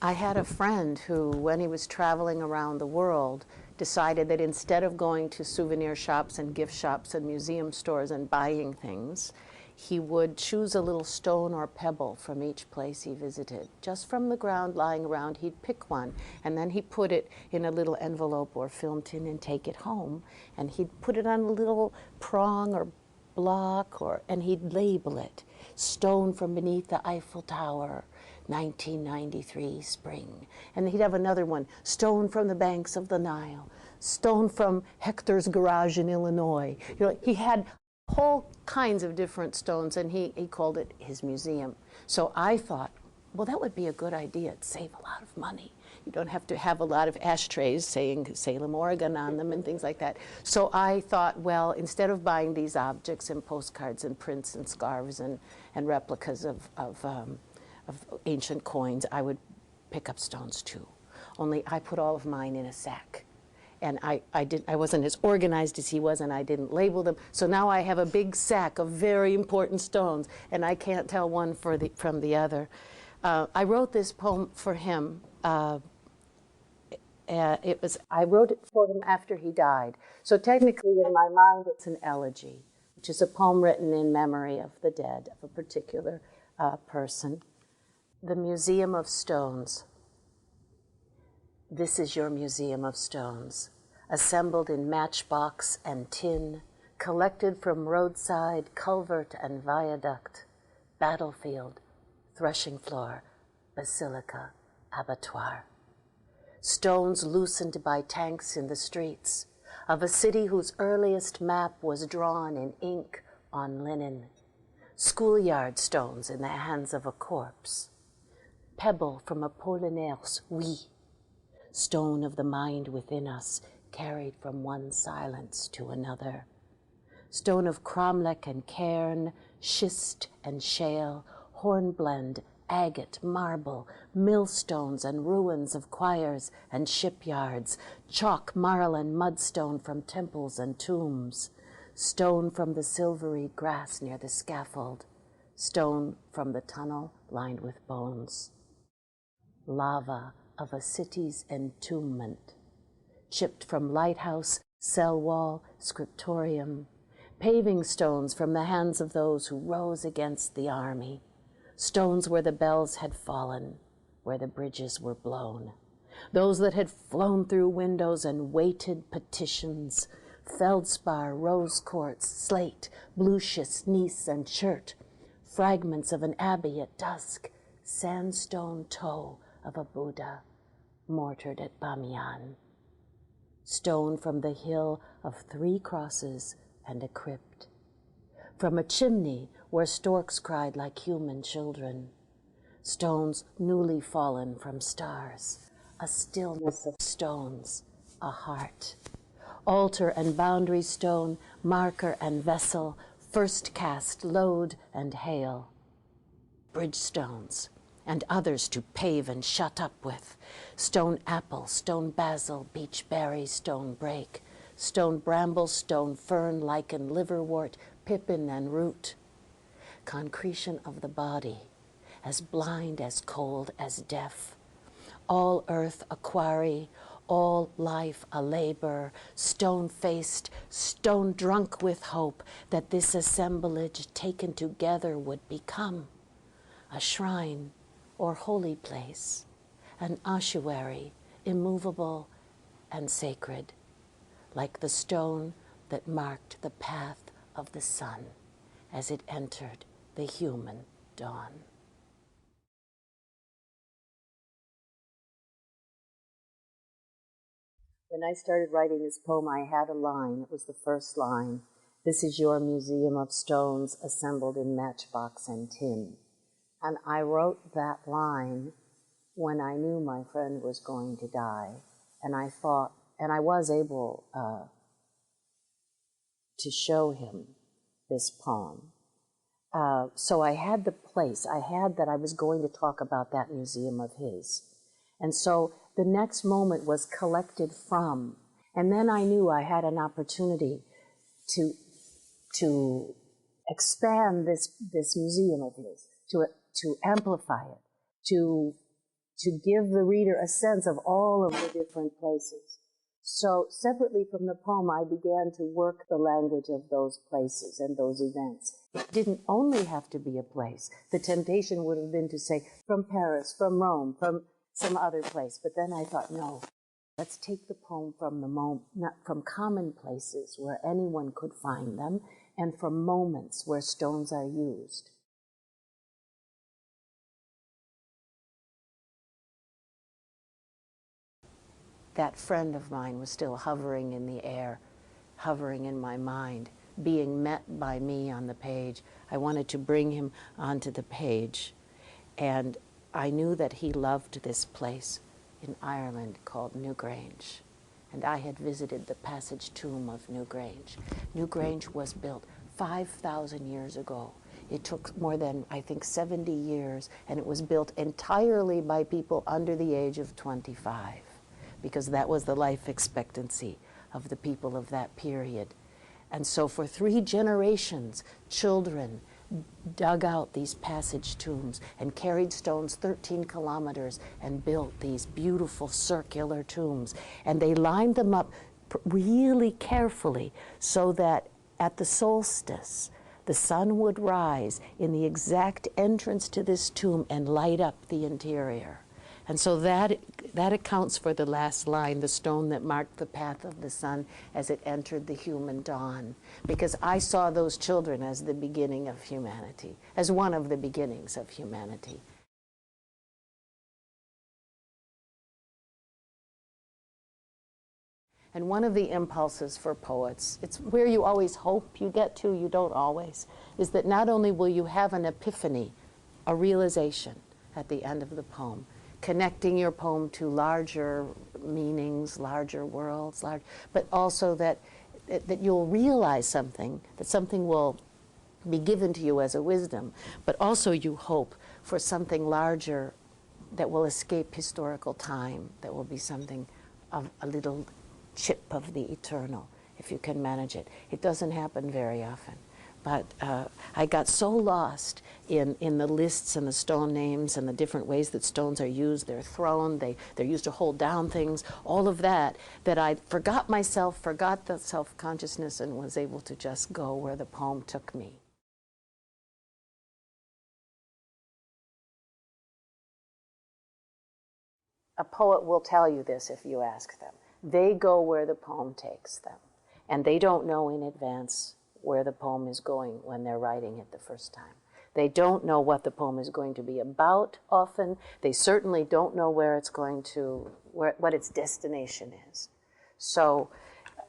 I had a friend who, when he was traveling around the world, decided that instead of going to souvenir shops and gift shops and museum stores and buying things, he would choose a little stone or pebble from each place he visited. Just from the ground lying around, he'd pick one, and then he'd put it in a little envelope or film tin and take it home, and he'd put it on a little prong or block, and he'd label it, stone from beneath the Eiffel Tower, 1993 spring. And he'd have another one, stone from the banks of the Nile, stone from Hector's garage in Illinois. You know, he had whole kinds of different stones, and he called it his museum. So I thought, well, that would be a good idea. It'd save a lot of money. You don't have to have a lot of ashtrays saying Salem, Oregon on them and things like that. So I thought, well, instead of buying these objects and postcards and prints and scarves and replicas of ancient coins, I would pick up stones too. Only I put all of mine in a sack. And I wasn't as organized as he was, and I didn't label them. So now I have a big sack of very important stones, and I can't tell one from the other. I wrote this poem for him. I wrote it for him after he died. So technically, in my mind, it's an elegy, which is a poem written in memory of the dead, of a particular person. The Museum of Stones. This is your museum of stones, assembled in matchbox and tin, collected from roadside, culvert and viaduct, battlefield, threshing floor, basilica, abattoir. Stones loosened by tanks in the streets of a city whose earliest map was drawn in ink on linen. Schoolyard stones in the hands of a corpse. Pebble from Apollinaires, oui. Stone of the mind within us, carried from one silence to another. Stone of cromlech and cairn, schist and shale, hornblende, agate, marble, millstones and ruins of choirs and shipyards, chalk, marl, and mudstone from temples and tombs, stone from the silvery grass near the scaffold, stone from the tunnel lined with bones. Lava of a city's entombment, chipped from lighthouse, cell wall, scriptorium, paving stones from the hands of those who rose against the army, stones where the bells had fallen, where the bridges were blown, those that had flown through windows and weighted petitions, feldspar, rose quartz, slate, blue schist, gneiss, and chert, fragments of an abbey at dusk, sandstone toe of a Buddha, mortared at Bamiyan. Stone from the hill of 3 crosses and a crypt. From a chimney where storks cried like human children. Stones newly fallen from stars. A stillness of stones, a heart. Altar and boundary stone, marker and vessel, first cast, load and hail. Bridge stones, and others to pave and shut up with. Stone apple, stone basil, beech berry, stone brake, stone bramble, stone fern, lichen, liverwort, pippin, and root. Concretion of the body, as blind, as cold, as deaf. All earth a quarry, all life a labor, stone-faced, stone-drunk with hope that this assemblage taken together would become a shrine or holy place, an ossuary, immovable and sacred, like the stone that marked the path of the sun as it entered the human dawn. When I started writing this poem, I had a line. It was the first line. This is your museum of stones assembled in matchbox and tin. And I wrote that line when I knew my friend was going to die. And I thought, and I was able to show him this poem. So I had the place, I had that I was going to talk about that museum of his. And so the next moment was collected from, and then I knew I had an opportunity to expand this museum of his, to amplify it, to give the reader a sense of all of the different places. So separately from the poem, I began to work the language of those places and those events. It didn't only have to be a place. The temptation would have been to say, from Paris, from Rome, from some other place. But then I thought, no, let's take the poem from the moment, not from common places where anyone could find them, and from moments where stones are used. That friend of mine was still hovering in the air, hovering in my mind, being met by me on the page. I wanted to bring him onto the page, and I knew that he loved this place in Ireland called Newgrange, and I had visited the passage tomb of Newgrange. Newgrange was built 5,000 years ago. It took more than, I think, 70 years, and it was built entirely by people under the age of 25, because that was the life expectancy of the people of that period. And so for 3 generations, children dug out these passage tombs and carried stones 13 kilometers and built these beautiful circular tombs. And they lined them up really carefully so that at the solstice, the sun would rise in the exact entrance to this tomb and light up the interior. And so that accounts for the last line, the stone that marked the path of the sun as it entered the human dawn. Because I saw those children as the beginning of humanity, as one of the beginnings of humanity. And one of the impulses for poets, it's where you always hope you get to, you don't always, is that not only will you have an epiphany, a realization at the end of the poem, connecting your poem to larger meanings, larger worlds, but also that you'll realize something, that something will be given to you as a wisdom, but also you hope for something larger that will escape historical time, that will be something of a little chip of the eternal, if you can manage it. It doesn't happen very often. But I got so lost in the lists and the stone names and the different ways that stones are used. They're thrown, they're used to hold down things, all of that, that I forgot myself, forgot the self-consciousness, and was able to just go where the poem took me. A poet will tell you this if you ask them. They go where the poem takes them, and they don't know in advance where the poem is going when they're writing it the first time. They don't know what the poem is going to be about often. They certainly don't know where it's going to, what its destination is. So,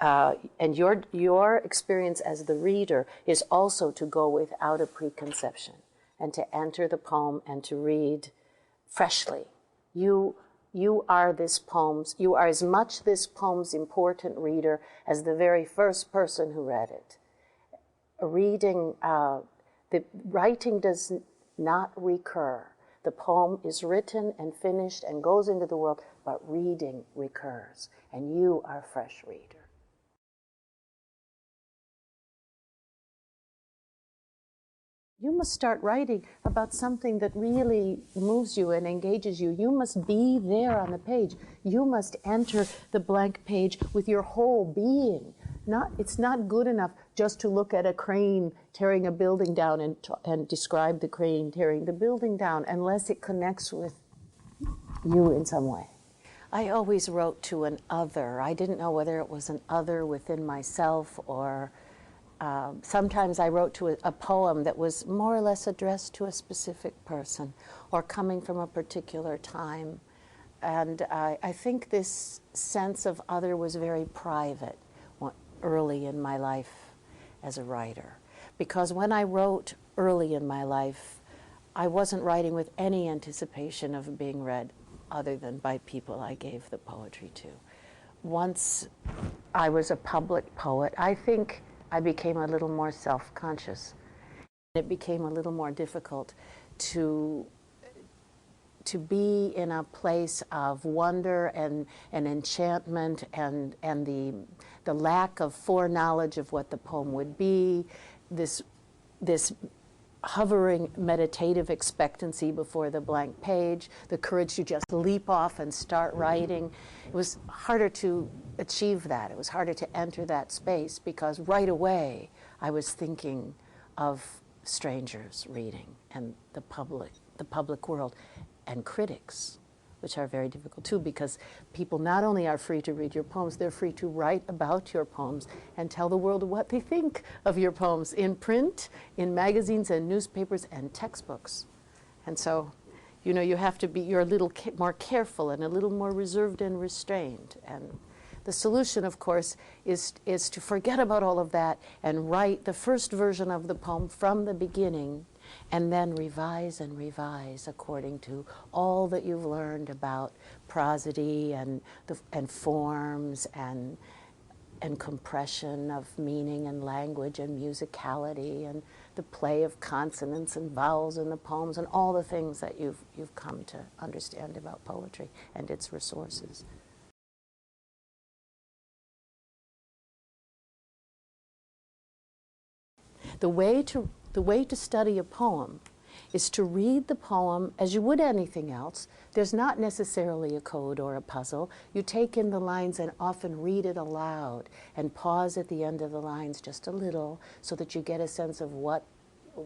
and your experience as the reader is also to go without a preconception and to enter the poem and to read freshly. You are you are as much this poem's important reader as the very first person who read it. Reading, the writing does not recur. The poem is written and finished and goes into the world, but reading recurs, and you are a fresh reader. You must start writing about something that really moves you and engages you. You must be there on the page. You must enter the blank page with your whole being. It's not good enough just to look at a crane tearing a building down and describe the crane tearing the building down unless it connects with you in some way. I always wrote to an other. I didn't know whether it was an other within myself or sometimes I wrote to a poem that was more or less addressed to a specific person or coming from a particular time. And I think this sense of other was very private early in my life as a writer. Because when I wrote early in my life, I wasn't writing with any anticipation of being read other than by people I gave the poetry to. Once I was a public poet, I think I became a little more self-conscious. It became a little more difficult to be in a place of wonder and enchantment and the lack of foreknowledge of what the poem would be, this hovering meditative expectancy before the blank page, the courage to just leap off and start writing. It was harder to achieve that. It was harder to enter that space because right away I was thinking of strangers reading and the public world, and critics, which are very difficult too, because people not only are free to read your poems, they're free to write about your poems and tell the world what they think of your poems in print, in magazines and newspapers and textbooks. And so, you know, you have to be, you're a little more careful and a little more reserved and restrained. And the solution, of course, is to forget about all of that and write the first version of the poem from the beginning, and then revise and revise according to all that you've learned about prosody and forms and compression of meaning and language and musicality and the play of consonants and vowels in the poems and all the things that you've come to understand about poetry and its resources. The way to study a poem is to read the poem as you would anything else. There's not necessarily a code or a puzzle. You take in the lines and often read it aloud and pause at the end of the lines just a little so that you get a sense of what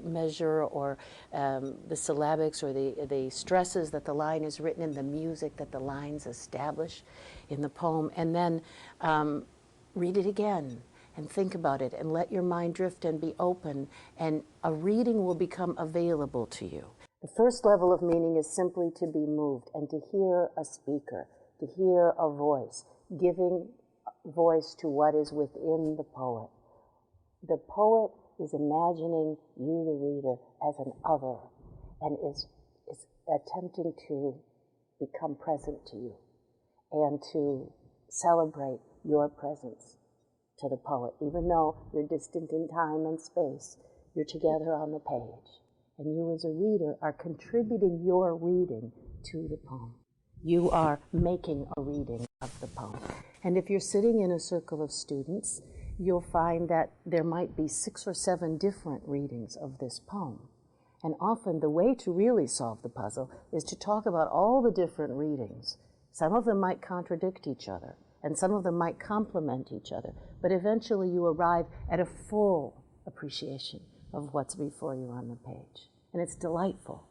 measure or the syllabics or the stresses that the line is written in, the music that the lines establish in the poem, and then read it again and think about it and let your mind drift and be open, and a reading will become available to you. The first level of meaning is simply to be moved and to hear a speaker, to hear a voice, giving voice to what is within the poet. The poet is imagining you, the reader, as an other, and is attempting to become present to you and to celebrate your presence to the poet. Even though you're distant in time and space, you're together on the page. And you as a reader are contributing your reading to the poem. You are making a reading of the poem. And if you're sitting in a circle of students, you'll find that there might be 6 or 7 different readings of this poem. And often the way to really solve the puzzle is to talk about all the different readings. Some of them might contradict each other, and some of them might complement each other, but eventually you arrive at a full appreciation of what's before you on the page. And it's delightful.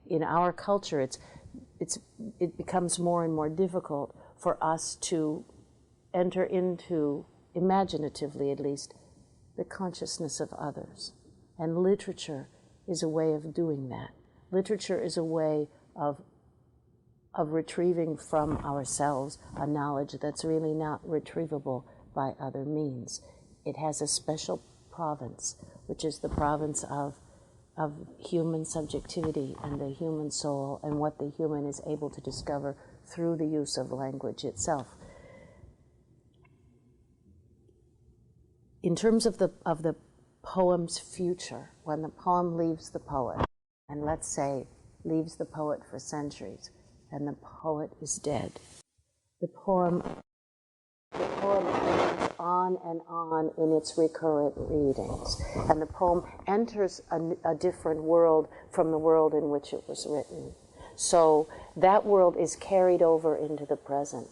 In our culture, it becomes more and more difficult for us to enter into, imaginatively at least, the consciousness of others. And literature is a way of doing that. Literature is a way of retrieving from ourselves a knowledge that's really not retrievable by other means. It has a special province, which is the province of human subjectivity and the human soul and what the human is able to discover through the use of language itself. In terms of the poem's future, when the poem leaves the poet, and let's say leaves the poet for centuries, and the poet is dead, the poem goes on and on in its recurrent readings, and the poem enters a different world from the world in which it was written. So that world is carried over into the present,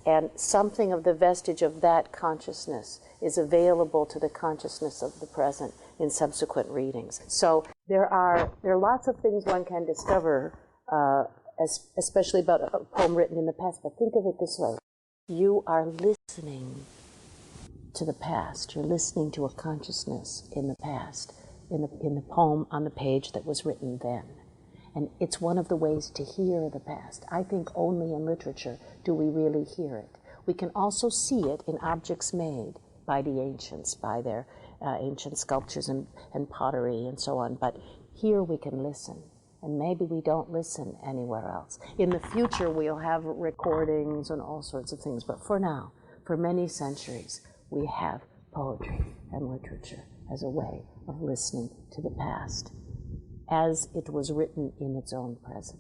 and something of the vestige of that consciousness is available to the consciousness of the present in subsequent readings. So there are lots of things one can discover, especially about a poem written in the past, but think of it this way. You are listening to the past. You're listening to a consciousness in the past, in the poem on the page that was written then. And it's one of the ways to hear the past. I think only in literature do we really hear it. We can also see it in objects made by the ancients, by their ancient sculptures and pottery and so on. But here we can listen. And maybe we don't listen anywhere else. In the future, we'll have recordings and all sorts of things. But for now, for many centuries, we have poetry and literature as a way of listening to the past as it was written in its own present.